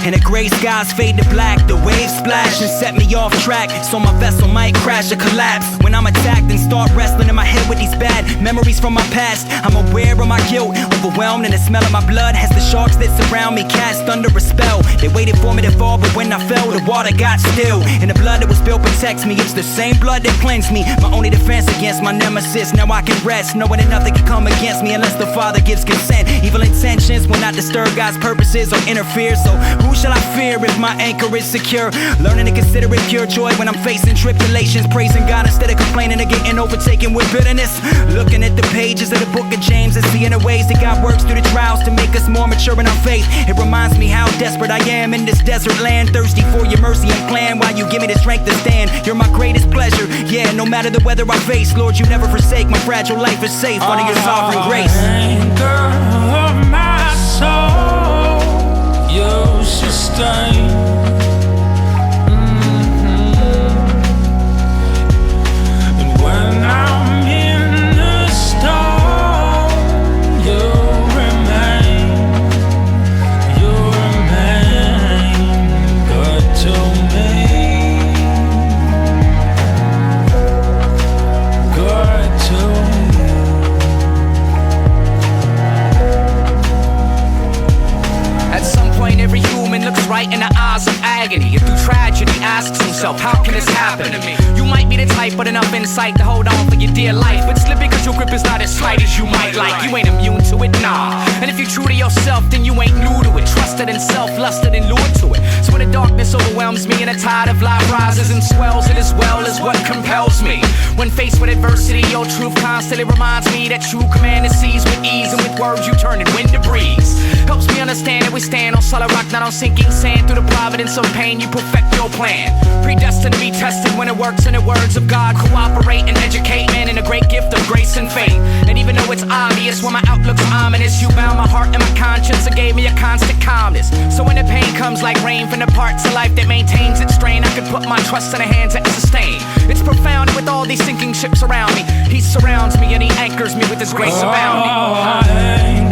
And the gray skies fade to black. The waves splash and set me off track, so my vessel might crash or collapse. When I'm attacked and start wrestling in my head with these bad memories from my past, I'm aware of my guilt, overwhelmed in the smell of my blood as the sharks that surround me cast under a spell. They waited for me to fall, but when I fell, the water got still. And the blood that was spilled protects me. It's the same blood that cleansed me, my only defense against my nemesis. Now I can rest, knowing that nothing can come against me unless the Father gives consent. Evil intentions will not disturb God's purposes or interfere. So who shall I fear if my anchor is secure? Learning to consider it pure joy when I'm facing tribulations, praising God instead of complaining or getting overtaken with bitterness. Looking at the pages of the book of James and seeing the ways that God works through the trials to make us more mature in our faith. It reminds me how desperate I am in this desert land, thirsty for your mercy and plan while you give me the strength to stand. You're my greatest pleasure, yeah, no matter the weather I face. Lord, you never forsake, my fragile life is safe under your sovereign grace. Anchor of my soul, you sustain. Right in the eyes of agony, and through tragedy asks himself, how can this happen to me? You might be the type with enough insight to hold on for your dear life, but slip because your grip is not as tight as you might like. You ain't immune to it, nah. And if you're true to yourself, then you ain't new to it. Trusted in self, lusted and lured to it. So when the darkness overwhelms me and the tide of life rises and swells, it as well as what compels me. When faced with adversity, your truth constantly reminds me that true command is seized with ease, and with words you turn it wind to breeze. Helps me understand that we stand on solid rock, not on sinking sand. Through the providence of pain, you perfect your plan. Predestined to be tested when it works in the words of God. Cooperate and educate man in a great gift of grace and faith. And even though it's obvious when my outlook's ominous, you bound my heart and my conscience and gave me a constant calmness. So when the pain comes like rain from the parts of life that maintains its strain, I can put my trust in the hands that sustain. It's profound with all these sinking ships around me. He surrounds me and he anchors me with his grace abounding.